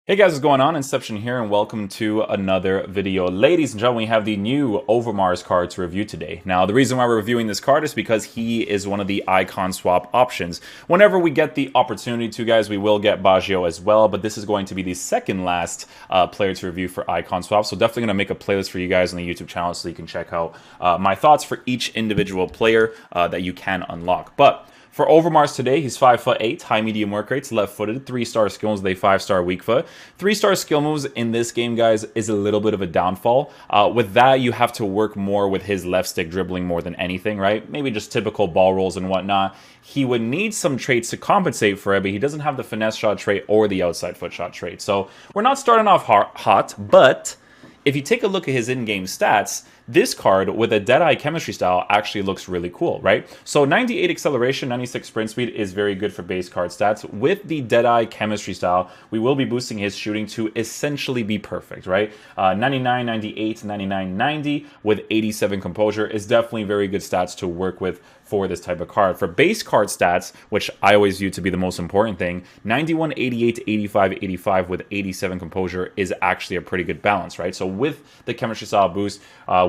Hey guys, what's going on? Inception here, and welcome to another video. Ladies and gentlemen, we have the new Overmars card to review today. Now, the reason why we're reviewing this card is because he is one of the icon swap options. Whenever we get the opportunity to, guys, we will get Baggio as well, but this is going to be the second last player to review for icon swap, so definitely going to make a playlist for you guys on the YouTube channel so you can check out my thoughts for each individual player that you can unlock. But for Overmars today, he's 5'8", high medium work rates, left-footed, 3-star skill moves with a 5-star weak foot. 3-star skill moves in this game, guys, is a little bit of a downfall. With that, you have to work more with his left stick dribbling more than anything, right? Maybe just typical ball rolls and whatnot. He would need some traits to compensate for it, but he doesn't have the finesse shot trait or the outside foot shot trait. So we're not starting off hot, but if you take a look at his in-game stats, this card with a Deadeye chemistry style actually looks really cool, right? So 98 acceleration, 96 sprint speed is very good for base card stats. With the Deadeye chemistry style, we will be boosting his shooting to essentially be perfect, right? 99, 98, 99, 90 with 87 composure is definitely very good stats to work with for this type of card. For base card stats, which I always view to be the most important thing, 91, 88, 85, 85 with 87 composure is actually a pretty good balance, right? So with the chemistry style boost,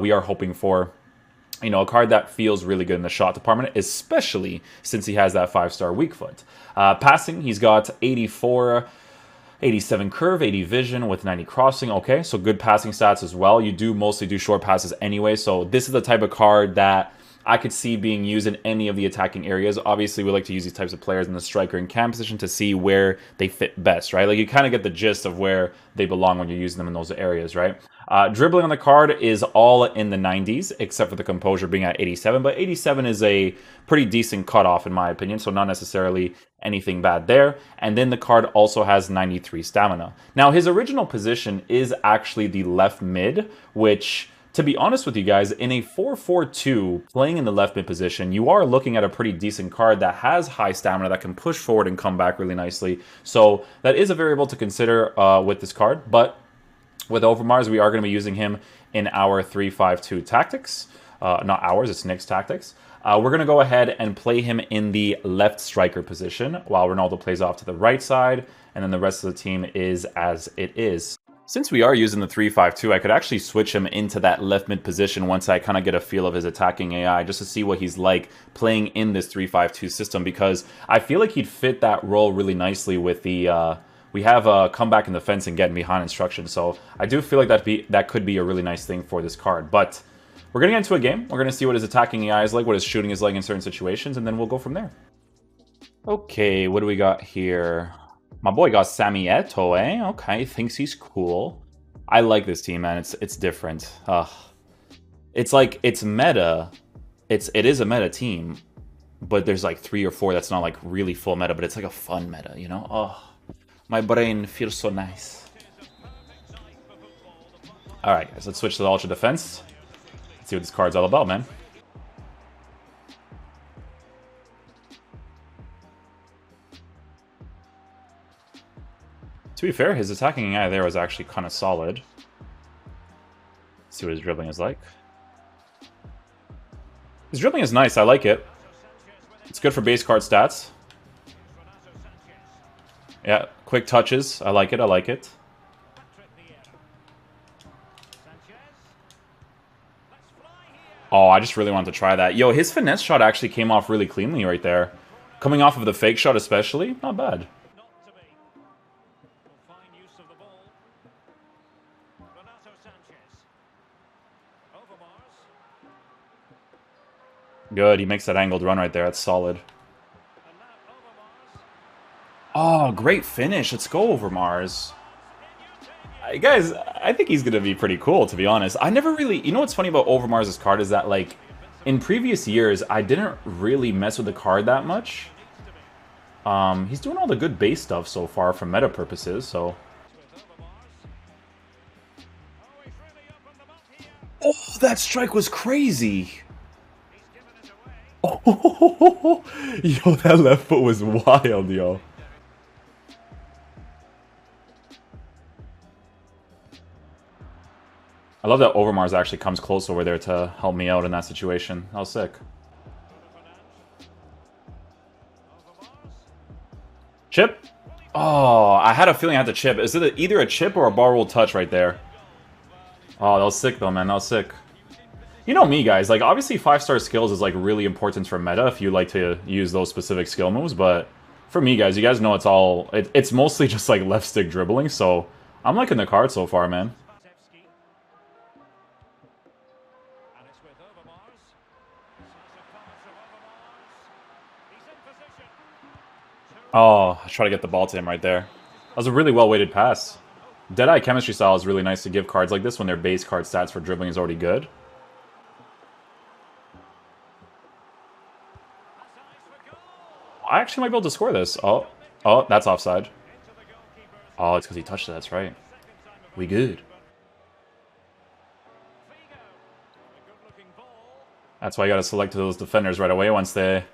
we are hoping for a card that feels really good in the shot department, especially since he has that 5-star weak foot. Passing, he's got 84, 87 curve, 80 vision with 90 crossing. Okay, so good passing stats as well. You do mostly do short passes anyway, so this is the type of card that I could see being used in any of the attacking areas. Obviously, we like to use these types of players in the striker and cam position to see where they fit best, right? Like, you kind of get the gist of where they belong when you're using them in those areas, right? Dribbling on the card is all in the 90s, except for the composure being at 87, but 87 is a pretty decent cutoff in my opinion, so not necessarily anything bad there. And then the card also has 93 stamina. Now, his original position is actually the left mid, which, to be honest with you guys, in a 4-4-2, playing in the left mid position, you are looking at a pretty decent card that has high stamina, that can push forward and come back really nicely. So that is a variable to consider with this card. But with Overmars, we are going to be using him in our 3-5-2 tactics. Not ours, it's Nick's tactics. We're going to go ahead and play him in the left striker position while Ronaldo plays off to the right side, and then the rest of the team is as it is. Since we are using the 3-5-2, I could actually switch him into that left mid position once I kind of get a feel of his attacking AI, just to see what he's like playing in this 3-5-2 system, because I feel like he'd fit that role really nicely with the we have a comeback in the fence and getting behind instruction. So I do feel like that could be a really nice thing for this card. But we're going to get into a game. We're going to see what his attacking AI is like, what his shooting is like in certain situations, and then we'll go from there. Okay, what do we got here? My boy got Sammy Eto'o, eh? Okay, thinks he's cool. I like this team, man. It's different. It's like, it's meta. It is a meta team, but there's like 3 or 4 that's not like really full meta, but it's like a fun meta, you know? Oh, my brain feels so nice. Alright, guys, let's switch to the Ultra Defense. Let's see what this card's all about, man. To be fair, his attacking AI there was actually kind of solid. Let's see what his dribbling is like. His dribbling is nice, I like it. It's good for base card stats. Yeah, quick touches, I like it, I like it. Oh, I just really wanted to try that. Yo, his finesse shot actually came off really cleanly right there. Coming off of the fake shot especially, not bad. Good, he makes that angled run right there. That's solid. Oh, great finish. Let's go, Overmars. Guys, I think he's going to be pretty cool, to be honest. I never really... You know what's funny about Overmars' card is that, like, in previous years, I didn't really mess with the card that much. He's doing all the good base stuff so far for meta purposes, so... Oh, that strike was crazy! Oh, yo, that left foot was wild, yo. I love that Overmars actually comes close over there to help me out in that situation. That was sick. Chip? Oh, I had a feeling I had to chip. Is it either a chip or a bar roll touch right there? Oh, that was sick though, man. That was sick. You know me, guys. Like, obviously 5-star skills is, like, really important for meta if you like to use those specific skill moves, but for me, guys, you guys know it's mostly just, like, left stick dribbling, so I'm liking the card so far, man. Oh, I try to get the ball to him right there. That was a really well-weighted pass. Deadeye chemistry style is really nice to give cards like this when their base card stats for dribbling is already good. I actually might be able to score this. Oh, that's offside. Oh, it's because he touched it. That's right. We good. That's why you got to select those defenders right away once they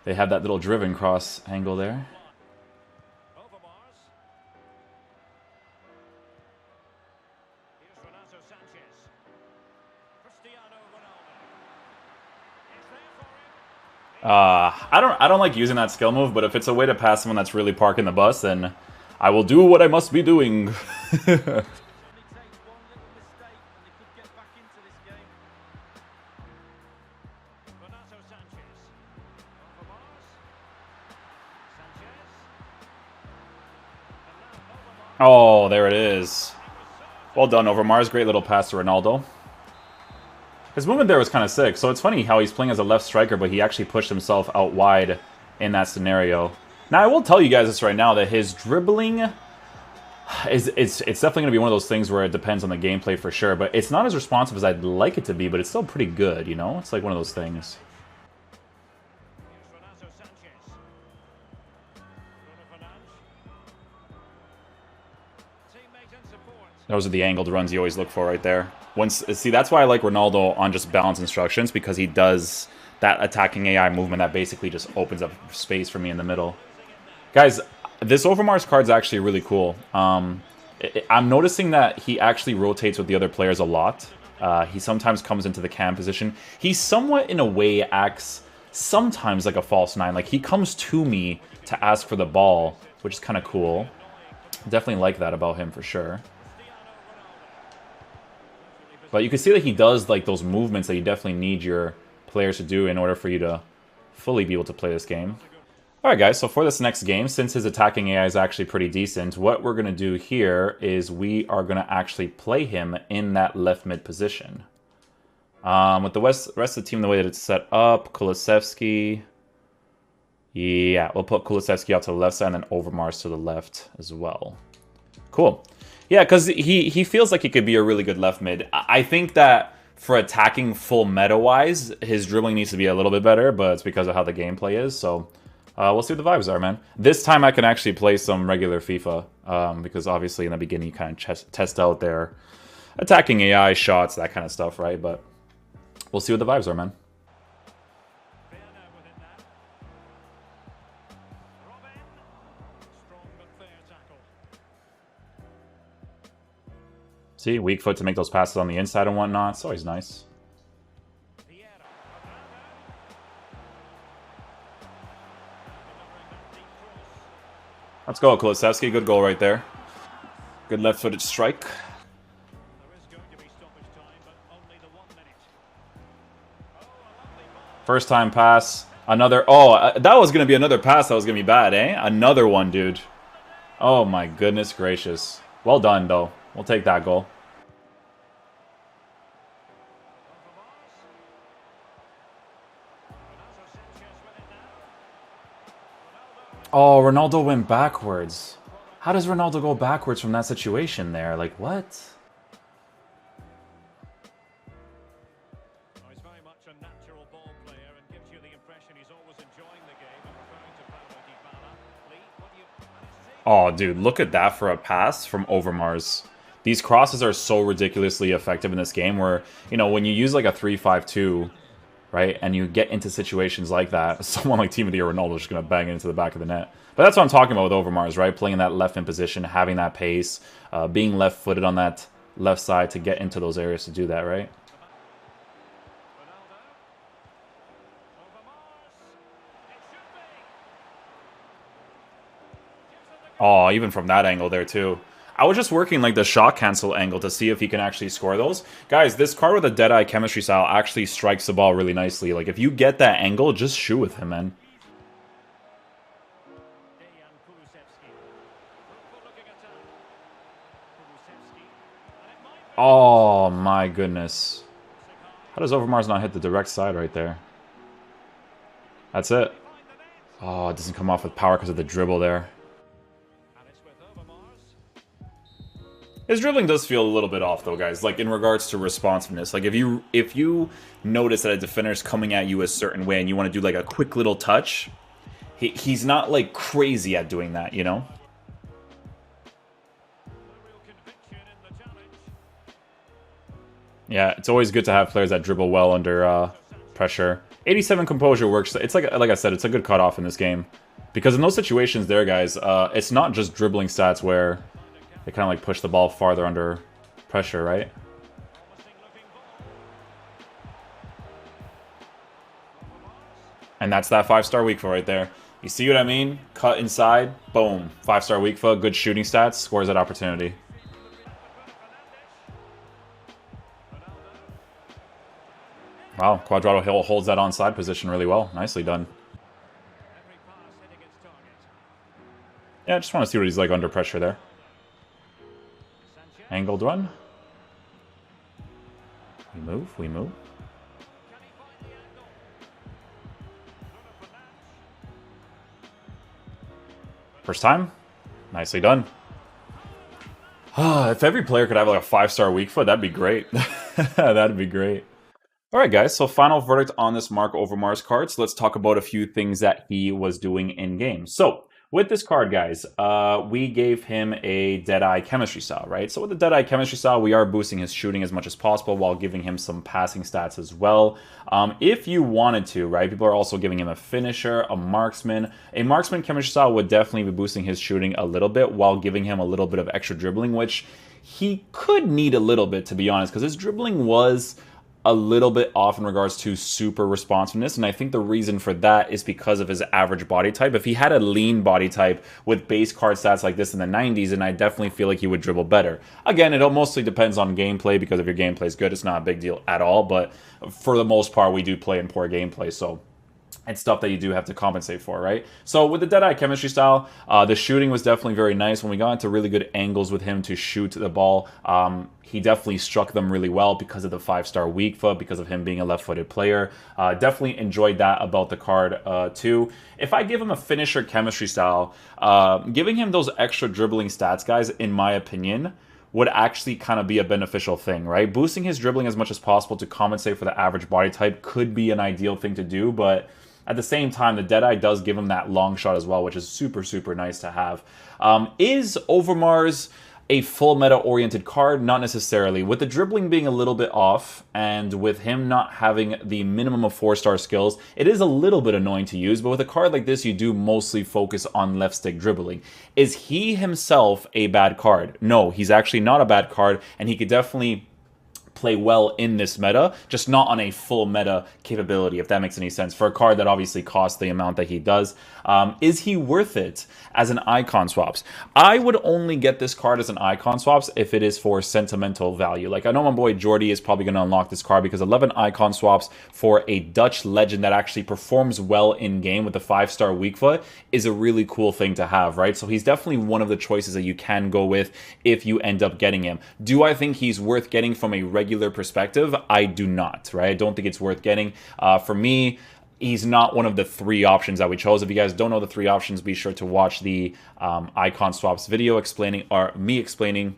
have that little driven cross angle there. I don't like using that skill move, but if it's a way to pass someone that's really parking the bus, then I will do what I must be doing. Oh, there it is. Well done, Overmars. Great little pass to Ronaldo. His movement there was kind of sick. So it's funny how he's playing as a left striker, but he actually pushed himself out wide in that scenario. Now, I will tell you guys this right now, that his dribbling it's definitely going to be one of those things where it depends on the gameplay for sure, but it's not as responsive as I'd like it to be, but it's still pretty good, you know? It's like one of those things. Those are the angled runs you always look for right there. See, that's why I like Ronaldo on just balance instructions, because he does that attacking AI movement that basically just opens up space for me in the middle. Guys, this Overmars card's actually really cool. I'm noticing that he actually rotates with the other players a lot. He sometimes comes into the cam position. He somewhat, in a way, acts sometimes like a false nine. Like, he comes to me to ask for the ball, which is kind of cool. Definitely like that about him for sure. But you can see that he does like those movements that you definitely need your players to do in order for you to fully be able to play this game. Alright guys, so for this next game, since his attacking AI is actually pretty decent, what we're going to do here is we are going to actually play him in that left mid position. With the rest of the team the way that it's set up, Kulusevski... Yeah, we'll put Kulusevski out to the left side and then Overmars to the left as well. Cool. Yeah, because he feels like he could be a really good left mid. I think that for attacking full meta-wise, his dribbling needs to be a little bit better, but it's because of how the gameplay is, so we'll see what the vibes are, man. This time I can actually play some regular FIFA, because obviously in the beginning you kind of test out their attacking AI shots, that kind of stuff, right? But we'll see what the vibes are, man. See, weak foot to make those passes on the inside and whatnot. It's always nice. Let's go, Kulusevski. Good goal right there. Good left-footed strike. First time pass. Another... Oh, that was going to be another pass that was going to be bad, eh? Another one, dude. Oh, my goodness gracious. Well done, though. We'll take that goal. Oh, Ronaldo went backwards. How does Ronaldo go backwards from that situation there? Like, what? He's very much a natural ball player and gives you the impression he's always enjoying the game and referring to Paulo Dybala. Lee, what do you... Oh, dude, look at that for a pass from Overmars. These crosses are so ridiculously effective in this game where, you know, when you use like a 3-5-2... right? And you get into situations like that, someone like Team of the Year Ronaldo is just going to bang it into the back of the net. But that's what I'm talking about with Overmars, right? Playing that left in position, having that pace, being left-footed on that left side to get into those areas to do that, right? Oh, even from that angle there too. I was just working like the shot cancel angle to see if he can actually score those. Guys, this card with a Deadeye chemistry style actually strikes the ball really nicely. Like if you get that angle, just shoot with him, man. Oh my goodness. How does Overmars not hit the direct side right there? That's it. Oh, it doesn't come off with power because of the dribble there. His dribbling does feel a little bit off though, guys, like in regards to responsiveness. Like if you notice that a defender's coming at you a certain way and you want to do like a quick little touch, he's not like crazy at doing that, you know? Yeah, it's always good to have players that dribble well under pressure. 87 composure works. It's like I said, it's a good cutoff in this game. Because in those situations there, guys, it's not just dribbling stats where they kind of like push the ball farther under pressure, right? And that's that 5-star weak foot right there. You see what I mean? Cut inside, boom. 5-star weak foot, good shooting stats, scores that opportunity. Wow, Quadrado Hill holds that onside position really well. Nicely done. Yeah, I just want to see what he's like under pressure there. Angled run. We move, we move. First time. Nicely done. If every player could have like a 5-star weak foot, that'd be great. That'd be great. All right, guys, so final verdict on this Mark Overmars card. So let's talk about a few things that he was doing in-game. So with this card, guys, we gave him a Deadeye chemistry style, right? So with the Deadeye chemistry style, we are boosting his shooting as much as possible while giving him some passing stats as well. If you wanted to, right, people are also giving him a finisher, a marksman. A marksman chemistry style would definitely be boosting his shooting a little bit while giving him a little bit of extra dribbling, which he could need a little bit, to be honest, because his dribbling was a little bit off in regards to super responsiveness, and I think the reason for that is because of his average body type. If he had a lean body type with base card stats like this in the 90s, and I definitely feel like he would dribble better. Again, it mostly depends on gameplay, because if your gameplay is good, it's not a big deal at all, but for the most part, we do play in poor gameplay, so and stuff that you do have to compensate for, right? So with the Deadeye chemistry style, the shooting was definitely very nice. When we got into really good angles with him to shoot the ball, he definitely struck them really well because of the 5-star weak foot, because of him being a left-footed player. Definitely enjoyed that about the card too. If I give him a finisher chemistry style, giving him those extra dribbling stats, guys, in my opinion, would actually kind of be a beneficial thing, right? Boosting his dribbling as much as possible to compensate for the average body type could be an ideal thing to do, but at the same time, the Deadeye does give him that long shot as well, which is super, super nice to have. Is Overmars a full meta-oriented card? Not necessarily. With the dribbling being a little bit off, and with him not having the minimum of 4-star skills, it is a little bit annoying to use, but with a card like this, you do mostly focus on left stick dribbling. Is he himself a bad card? No, he's actually not a bad card, and he could definitely play well in this meta, just not on a full meta capability, if that makes any sense, for a card that obviously costs the amount that he does. Is he worth it as an icon swaps? I would only get this card as an icon swaps if it is for sentimental value. Like, I know my boy Jordy is probably going to unlock this card because 11 icon swaps for a Dutch legend that actually performs well in game with a 5-star weak foot is a really cool thing to have, right? So he's definitely one of the choices that you can go with if you end up getting him. Do I think he's worth getting from a regular perspective? I do not, right? I don't think it's worth getting. For me, he's not one of the 3 options that we chose. If you guys don't know the 3 options, be sure to watch the icon swaps video explaining, or me explaining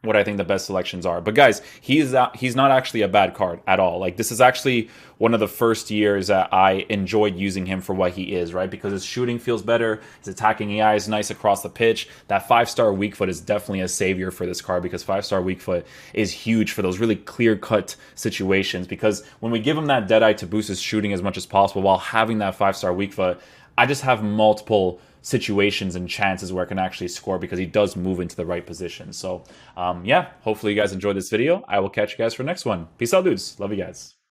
what I think the best selections are. But guys, he's not actually a bad card at all. Like, this is actually one of the first years that I enjoyed using him for what he is, right? Because his shooting feels better, his attacking AI is nice across the pitch. That 5-star weak foot is definitely a savior for this card, because 5-star weak foot is huge for those really clear-cut situations. Because when we give him that Deadeye to boost his shooting as much as possible while having that 5-star weak foot, I just have multiple situations and chances where I can actually score, because he does move into the right position. So yeah, hopefully you guys enjoyed this video. I will catch you guys for the next one. Peace out, dudes. Love you guys.